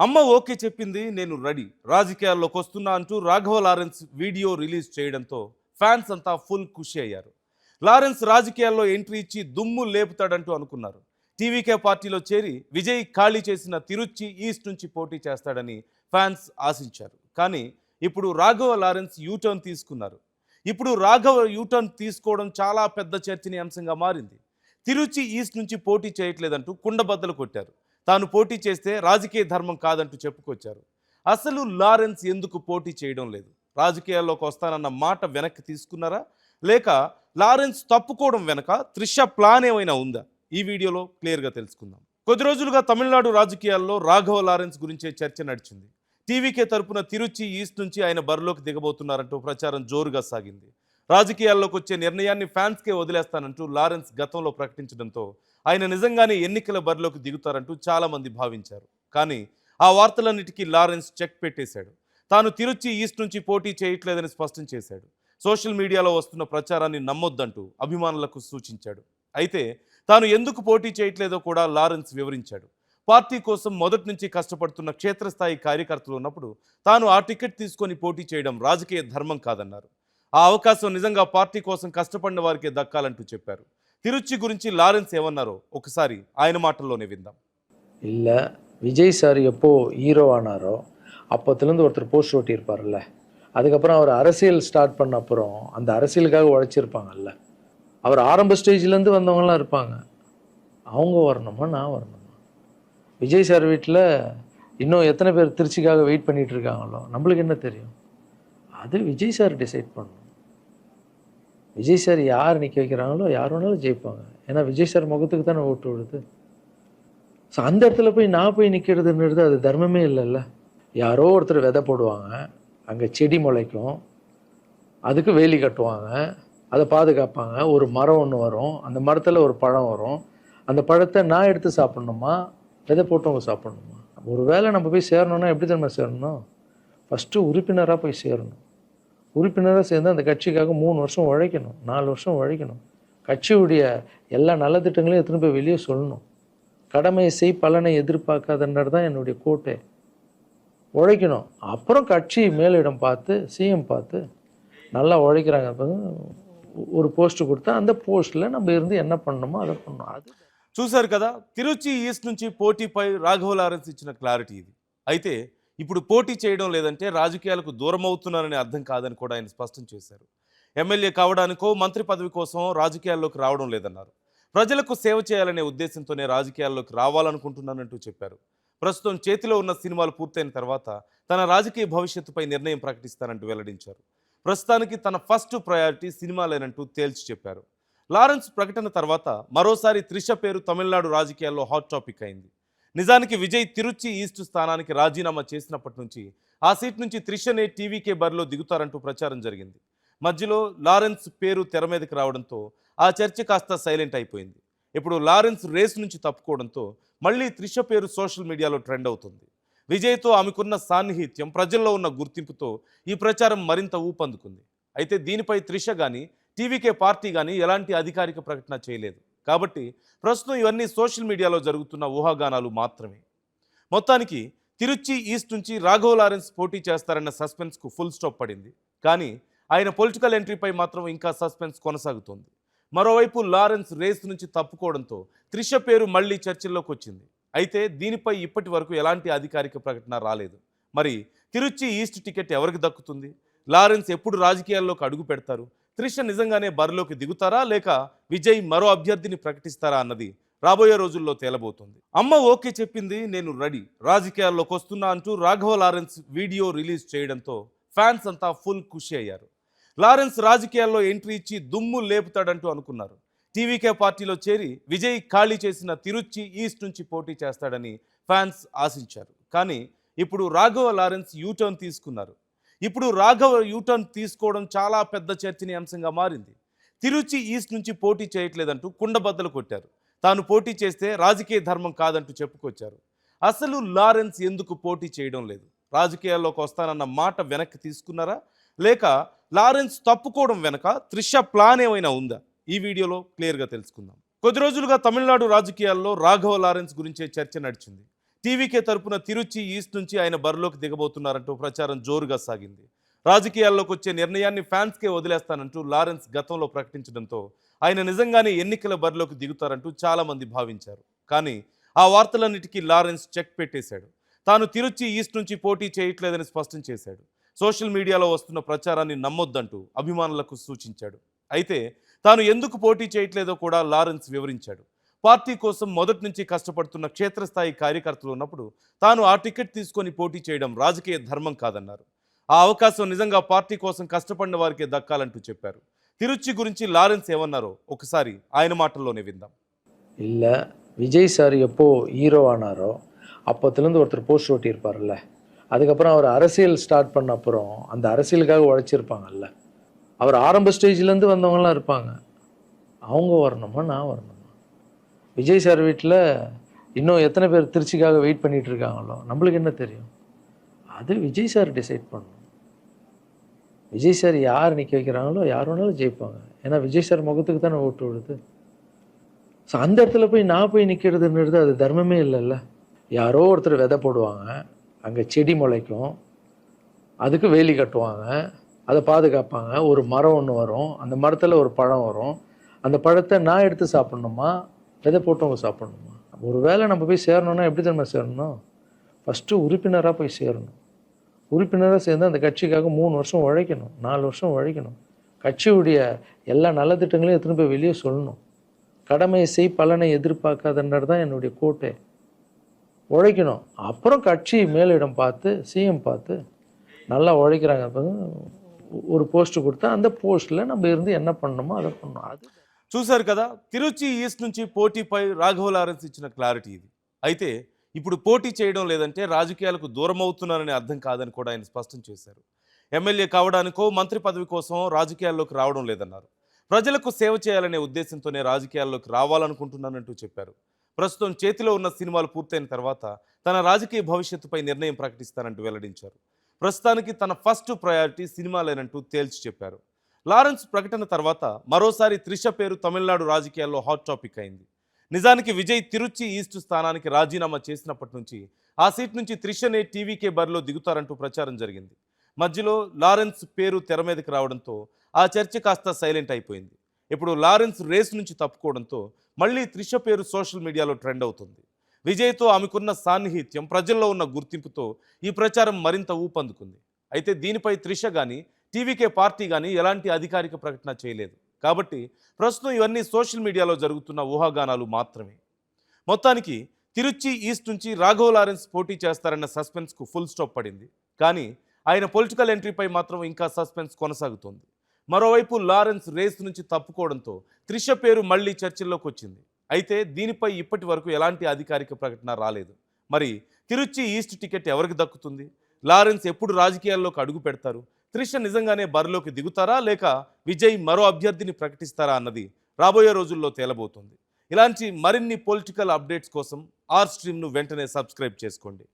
అమ్మ ఓకే చెప్పింది నేను రెడీ రాజకీయాల్లోకి వస్తున్నా అంటూ రాఘవ లారెన్స్ వీడియో రిలీజ్ చేయడంతో ఫ్యాన్స్ అంతా ఫుల్ ఖుషి అయ్యారు. లారెన్స్ రాజకీయాల్లో ఎంట్రీ ఇచ్చి దుమ్ము లేపుతాడంటూ అనుకున్నారు. టీవీకే పార్టీలో చేరి విజయ్ ఖాళీ చేసిన తిరుచి ఈస్ట్ నుంచి పోటీ చేస్తాడని ఫ్యాన్స్ ఆశించారు. కానీ ఇప్పుడు రాఘవ లారెన్స్ యూటర్న్ తీసుకున్నారు. ఇప్పుడు రాఘవ యూటర్న్ తీసుకోవడం చాలా పెద్ద చర్చనీయాంశంగా మారింది. తిరుచి ఈస్ట్ నుంచి పోటీ చేయట్లేదంటూ కుండబద్దలు కొట్టారు. తాను పోటీ చేస్తే రాజకీయ ధర్మం కాదంటూ చెప్పుకొచ్చారు. అసలు లారెన్స్ ఎందుకు పోటీ చేయడం లేదు? రాజకీయాల్లోకి వస్తానన్న మాట వెనక్కి తీసుకున్నారా, లేక లారెన్స్ తప్పుకోవడం వెనక త్రిష ప్లాన్ ఏమైనా ఉందా? ఈ వీడియోలో క్లియర్గా తెలుసుకుందాం. కొద్ది రోజులుగా తమిళనాడు రాజకీయాల్లో రాఘవ లారెన్స్ గురించే చర్చ నడిచింది. టీవీకే తరపున తిరుచి ఈస్ట్ నుంచి ఆయన బరిలోకి దిగబోతున్నారంటూ ప్రచారం జోరుగా సాగింది. రాజకీయాల్లోకి వచ్చే నిర్ణయాన్ని ఫ్యాన్స్కే వదిలేస్తానంటూ లారెన్స్ గతంలో ప్రకటించడంతో ఆయన నిజంగానే ఎన్నికల బరిలోకి దిగుతారంటూ చాలామంది భావించారు. కానీ ఆ వార్తలన్నిటికీ లారెన్స్ చెక్ పెట్టేశాడు. తాను తిరుచి ఈస్ట్ నుంచి పోటీ చేయట్లేదని స్పష్టం చేశాడు. సోషల్ మీడియాలో వస్తున్న ప్రచారాన్ని నమ్మొద్దంటూ అభిమానులకు సూచించాడు. అయితే తాను ఎందుకు పోటీ చేయట్లేదో కూడా లారెన్స్ వివరించాడు. పార్టీ కోసం మొదటి నుంచి కష్టపడుతున్న క్షేత్రస్థాయి కార్యకర్తలు ఉన్నప్పుడు తాను ఆ టికెట్ తీసుకొని పోటీ చేయడం రాజకీయ ధర్మం కాదన్నారు. ఆ అవకాశం నిజంగా పార్టీ కోసం కష్టపడిన వారికే దక్కాలంటూ చెప్పారు. తిరుచి గురించి లారెన్స్ ఏమన్నారో ఒకసారి ఆయన మాటల్లోనే విందాం. இல்லை, விஜய் சார் எப்போ ஹீரோ ஆனாரோ அப்போத்துலேருந்து ஒருத்தர் போஸ்ட் ஓட்டியிருப்பார்ல, அதுக்கப்புறம் அவர் அரசியல் ஸ்டார்ட் பண்ண அப்புறம் அந்த அரசியலுக்காக உழைச்சிருப்பாங்கல்ல, அவர் ஆரம்ப ஸ்டேஜ்லேருந்து வந்தவங்களாம் இருப்பாங்க. அவங்க வரணுமா, நான் வரணுமா? விஜய் சார் வீட்டில் இன்னும் எத்தனை பேர் திருச்சிக்காக வெயிட் பண்ணிகிட்டு இருக்காங்களோ நம்மளுக்கு என்ன தெரியும்? அது விஜய் சார் டிசைட் பண்ணணும். விஜய் சார் யார் நிற்க வைக்கிறாங்களோ யார் வேணாலும் ஜெயிப்பாங்க. ஏன்னா விஜய் சார் முகத்துக்கு தானே ஓட்டு விடுது. ஸோ அந்த இடத்துல போய் நான் போய் நிற்கிறதுன்றது அது தர்மமே இல்லைல்ல. யாரோ ஒருத்தர் விதை போடுவாங்க, அங்கே செடி முளைக்கும், அதுக்கு வேலி கட்டுவாங்க, அதை பாதுகாப்பாங்க. ஒரு மரம் ஒன்று வரும், அந்த மரத்தில் ஒரு பழம் வரும். அந்த பழத்தை நான் எடுத்து சாப்பிட்ணுமா, விதை போட்டவங்க சாப்பிட்ணுமா? ஒரு வேளை நம்ம போய் சேரணும்னா எப்படி தெரியுமா சேரணும்? ஃபஸ்ட்டு உறுப்பினராக போய் சேரணும். உறுப்பினராக சேர்ந்து அந்த கட்சிக்காக 3 வருஷம் உழைக்கணும், 4 வருஷம் உழைக்கணும். கட்சியுடைய எல்லா நலத்திட்டங்களையும் எத்தனை போய் வெளியே சொல்லணும். கடமையை செய், பலனை எதிர்பார்க்காதன்றது தான் என்னுடைய கோட்டை. உழைக்கணும். அப்புறம் கட்சி மேலிடம் பார்த்து, சிஎம் பார்த்து நல்லா உழைக்கிறாங்க ஒரு போஸ்ட் கொடுத்தா அந்த போస్ట్లో நம்ம இருந்து என்ன பண்ணணுமோ அதை பண்ணணும். அது చూశారు కదా, తిరుచి ఈస్ట్ నుంచి పోటీపై రాఘవ లారెన్స్ ఇచ్చిన క్లారిటీ ఇది. అయితే ఇప్పుడు పోటీ చేయడం లేదంటే రాజకీయాలకు దూరం అవుతున్నారని అర్థం కాదని కూడా ఆయన స్పష్టం చేశారు. ఎమ్మెల్యే కావడానికో మంత్రి పదవి కోసం రాజకీయాల్లోకి రావడం లేదన్నారు. ప్రజలకు సేవ చేయాలనే ఉద్దేశంతోనే రాజకీయాల్లోకి రావాలనుకుంటున్నానంటూ చెప్పారు. ప్రస్తుతం చేతిలో ఉన్న సినిమాలు పూర్తయిన తర్వాత తన రాజకీయ భవిష్యత్తుపై నిర్ణయం ప్రకటిస్తానంటూ వెల్లడించారు. ప్రస్తుతానికి తన ఫస్ట్ ప్రయారిటీ సినిమాలేనంటూ తేల్చి చెప్పారు. లారెన్స్ ప్రకటన తర్వాత మరోసారి త్రిష పేరు తమిళనాడు రాజకీయాల్లో హాట్ టాపిక్ అయింది. నిజానికి విజయ్ తిరుచి ఈస్ట్ స్థానానికి రాజీనామా చేసినప్పటి నుంచి ఆ సీట్ నుంచి త్రిషనే టీవీకే బరిలో దిగుతారంటూ ప్రచారం జరిగింది. మధ్యలో లారెన్స్ పేరు తెర మీదకి రావడంతో ఆ చర్చ కాస్త సైలెంట్ అయిపోయింది. ఇప్పుడు లారెన్స్ రేస్ నుంచి తప్పుకోవడంతో మళ్ళీ త్రిష పేరు సోషల్ మీడియాలో ట్రెండ్ అవుతుంది. విజయ్తో ఆమెకున్న సాన్నిహిత్యం, ప్రజల్లో ఉన్న గుర్తింపుతో ఈ ప్రచారం మరింత ఊపందుకుంది. అయితే దీనిపై త్రిష కానీ టీవీకే పార్టీ కానీ ఎలాంటి అధికారిక ప్రకటన చేయలేదు. కాబట్టి ప్రస్తుతం ఇవన్నీ సోషల్ మీడియాలో జరుగుతున్న ఊహాగానాలు మాత్రమే. మొత్తానికి తిరుచి ఈస్ట్ నుంచి రాఘవ లారెన్స్ పోటీ చేస్తారన్న సస్పెన్స్కు ఫుల్ స్టాప్ పడింది. కానీ ఆయన పొలిటికల్ ఎంట్రీపై మాత్రం ఇంకా సస్పెన్స్ కొనసాగుతోంది. మరోవైపు లారెన్స్ రేస్ నుంచి తప్పుకోవడంతో త్రిష పేరు మళ్లీ చర్చల్లోకి వచ్చింది. అయితే దీనిపై ఇప్పటి వరకు ఎలాంటి అధికారిక ప్రకటన రాలేదు. మరి తిరుచి ఈస్ట్ టికెట్ ఎవరికి దక్కుతుంది? లారెన్స్ ఎప్పుడు రాజకీయాల్లోకి అడుగు పెడతారు? త్రిష నిజంగానే బరిలోకి దిగుతారా, లేక విజయ్ మరో అభ్యర్థిని ప్రకటిస్తారా అన్నది రాబోయే రోజుల్లో తేలబోతుంది. అమ్మ ఓకే చెప్పింది నేను రెడీ రాజకీయాల్లోకి వస్తున్నా అంటూ రాఘవ లారెన్స్ వీడియో రిలీజ్ చేయడంతో ఫ్యాన్స్ అంతా ఫుల్ ఖుషి అయ్యారు. లారెన్స్ రాజకీయాల్లో ఎంట్రీ ఇచ్చి దుమ్ము లేపుతాడంటూ అనుకున్నారు. టీవీకే పార్టీలో చేరి విజయ్ ఖాళీ చేసిన తిరుచి ఈస్ట్ నుంచి పోటీ చేస్తాడని ఫ్యాన్స్ ఆశించారు. కానీ ఇప్పుడు రాఘవ లారెన్స్ యూటర్న్ తీసుకున్నారు. ఇప్పుడు రాఘవ యూటర్న్ తీసుకోవడం చాలా పెద్ద చర్చనీయాంశంగా మారింది. తిరుచి ఈస్ట్ నుంచి పోటీ చేయట్లేదంటూ కుండబద్దలు కొట్టారు. తాను పోటీ చేస్తే రాజకీయ ధర్మం కాదంటూ చెప్పుకొచ్చారు. అసలు లారెన్స్ ఎందుకు పోటీ చేయడం లేదు? రాజకీయాల్లోకి వస్తానన్న మాట వెనక్కి తీసుకున్నారా, లేక లారెన్స్ తప్పుకోవడం వెనక త్రిష ప్లాన్ ఏమైనా ఉందా? ఈ వీడియోలో క్లియర్గా తెలుసుకుందాం. కొద్ది రోజులుగా తమిళనాడు రాజకీయాల్లో రాఘవ లారెన్స్ గురించే చర్చ నడిచింది. టీవీకే తరపున తిరుచి ఈస్ట్ నుంచి ఆయన బరిలోకి దిగబోతున్నారంటూ ప్రచారం జోరుగా సాగింది. రాజకీయాల్లోకి వచ్చే నిర్ణయాన్ని ఫ్యాన్స్కే వదిలేస్తానంటూ లారెన్స్ గతంలో ప్రకటించడంతో ఆయన నిజంగానే ఎన్నికల బరిలోకి దిగుతారంటూ చాలా మంది భావించారు. కానీ ఆ వార్తలన్నిటికీ లారెన్స్ చెక్ పెట్టేశాడు. తాను తిరుచి ఈస్ట్ నుంచి పోటీ చేయట్లేదని స్పష్టం చేశాడు. సోషల్ మీడియాలో వస్తున్న ప్రచారాన్ని నమ్మొద్దంటూ అభిమానులకు సూచించాడు. అయితే తాను ఎందుకు పోటీ చేయట్లేదో కూడా లారెన్స్ వివరించాడు. పార్టీ కోసం మొదటి నుంచి కష్టపడుతున్న క్షేత్రస్థాయి కార్యకర్తలు ఉన్నప్పుడు తాను ఆ టికెట్ తీసుకొని పోటీ చేయడం రాజకీయ ధర్మం కాదన్నారు. ఆ అవకాశం నిజంగా పార్టీ కోసం కష్టపడిన వారికే దక్కాలంటూ చెప్పారు. తిరుచి గురించి లారెన్స్ ఏమన్నారో ఒకసారి ఆయన మాటల్లోనే విందాం. இல்லை, விஜய் சார் எப்போ ஹீரோ ஆனாரோ அப்போத்துலேருந்து ஒருத்தர் போஸ்ட் ஓட்டியிருப்பார்ல, அதுக்கப்புறம் அவர் அரசியல் ஸ்டார்ட் பண்ண அப்புறம் அந்த அரசியலுக்காக உழைச்சிருப்பாங்கல்ல, அவர் ஆரம்ப ஸ்டேஜ்லேருந்து வந்தவங்களாம் இருப்பாங்க. அவங்க வரணுமா, நான் வரணுமா? விஜய் சார் வீட்டில் இன்னும் எத்தனை பேர் திருச்சிக்காக வெயிட் பண்ணிகிட்டு இருக்காங்களோ நம்மளுக்கு என்ன தெரியும்? அது விஜய் சார் டிசைட் பண்ணணும். விஜய் சார் யார் நிற்க வைக்கிறாங்களோ யார் வேணாலும் ஜெயிப்பாங்க. ஏன்னா விஜய் சார் முகத்துக்கு தானே ஓட்டு விடுது. ஸோ அந்த இடத்துல போய் நான் போய் நிற்கிறதுன்றது அது தர்மமே இல்லைல்ல. யாரோ ஒருத்தர் விதை போடுவாங்க, அங்கே செடி முளைக்கும், அதுக்கு வேலி கட்டுவாங்க, அதை பாதுகாப்பாங்க. ஒரு மரம் ஒன்று வரும், அந்த மரத்தில் ஒரு பழம் வரும். அந்த பழத்தை நான் எடுத்து சாப்பிட்ணுமா, விதை போட்டவங்க சாப்பிட்ணுமா? ஒரு வேளை நம்ம போய் சேரணும்னா எப்படி தெரியுமா சேரணும்? ஃபஸ்ட்டு உறுப்பினராக போய் சேரணும். உறுப்பினராக சேர்ந்து அந்த கட்சிக்காக 3 வருஷம் உழைக்கணும், 4 வருஷம் உழைக்கணும். கட்சியுடைய எல்லா நலத்திட்டங்களையும் எடுத்துன்னு போய் வெளியே சொல்லணும். கடமையை செய், பலனை எதிர்பார்க்காதன்றது தான் என்னுடைய கோட்டை. உழைக்கணும். அப்புறம் கட்சி மேலிடம் பார்த்து, சிஎம் பார்த்து நல்லா உழைக்கிறாங்க ஒரு போஸ்ட் கொடுத்தா அந்த போஸ்ட்டில் நம்ம இருந்து என்ன பண்ணணுமோ அதை பண்ணணும். அது చూశారు కదా, తిరుచి ఈస్ట్ నుంచి పోటీపై రాఘవ లారెన్స్ ఇచ్చిన క్లారిటీ ఇది. అయితే ఇప్పుడు పోటీ చేయడం లేదంటే రాజకీయాలకు దూరం అవుతున్నారనే అర్థం కాదని కూడా ఆయన స్పష్టం చేశారు. ఎమ్మెల్యే కావడానికో మంత్రి పదవి కోసం రాజకీయాల్లోకి రావడం లేదన్నారు. ప్రజలకు సేవ చేయాలనే ఉద్దేశంతోనే రాజకీయాల్లోకి రావాలనుకుంటున్నానంటూ చెప్పారు. ప్రస్తుతం చేతిలో ఉన్న సినిమాలు పూర్తయిన తర్వాత తన రాజకీయ భవిష్యత్తుపై నిర్ణయం ప్రకటిస్తానంటూ వెల్లడించారు. ప్రస్తుతానికి తన ఫస్ట్ ప్రయారిటీ సినిమాలేనంటూ తేల్చి చెప్పారు. లారెన్స్ ప్రకటన తర్వాత మరోసారి త్రిష పేరు తమిళనాడు రాజకీయాల్లో హాట్ టాపిక్ అయింది. నిజానికి విజయ్ తిరుచి ఈస్ట్ స్థానానికి రాజీనామా చేసినప్పటి నుంచి ఆ సీట్ నుంచి త్రిషనే టీవీకే బరిలో దిగుతారంటూ ప్రచారం జరిగింది. మధ్యలో లారెన్స్ పేరు తెర మీదకి రావడంతో ఆ చర్చ కాస్త సైలెంట్ అయిపోయింది. ఇప్పుడు లారెన్స్ రేస్ నుంచి తప్పుకోవడంతో మళ్ళీ త్రిష పేరు సోషల్ మీడియాలో ట్రెండ్ అవుతుంది. విజయ్తో ఆమెకున్న సాన్నిహిత్యం, ప్రజల్లో ఉన్న గుర్తింపుతో ఈ ప్రచారం మరింత ఊపందుకుంది. అయితే దీనిపై త్రిష కానీ టీవీకే పార్టీ కానీ ఎలాంటి అధికారిక ప్రకటన చేయలేదు. కాబట్టి ప్రస్తుతం ఇవన్నీ సోషల్ మీడియాలో జరుగుతున్న ఊహాగానాలు మాత్రమే. మొత్తానికి తిరుచి ఈస్ట్ నుంచి రాఘవ లారెన్స్ పోటీ చేస్తారన్న సస్పెన్స్కు ఫుల్ స్టాప్ పడింది. కానీ ఆయన పొలిటికల్ ఎంట్రీపై మాత్రం ఇంకా సస్పెన్స్ కొనసాగుతోంది. మరోవైపు లారెన్స్ రేస్ నుంచి తప్పుకోవడంతో త్రిష పేరు మళ్ళీ చర్చల్లోకి వచ్చింది. అయితే దీనిపై ఇప్పటి వరకు ఎలాంటి అధికారిక ప్రకటన రాలేదు. మరి తిరుచి ఈస్ట్ టికెట్ ఎవరికి దక్కుతుంది? లారెన్స్ ఎప్పుడు రాజకీయాల్లోకి అడుగు పెడతారు? త్రిష నిజంగానే బరిలోకి దిగుతారా, లేక విజయ్ మరో అభ్యర్థిని ప్రకటిస్తారా అన్నది రాబోయే రోజుల్లో తేలబోతుంది. ఇలాంటి మరిన్ని పొలిటికల్ అప్డేట్స్ కోసం ఆర్ స్ట్రీమ్ను వెంటనే సబ్స్క్రైబ్ చేసుకోండి.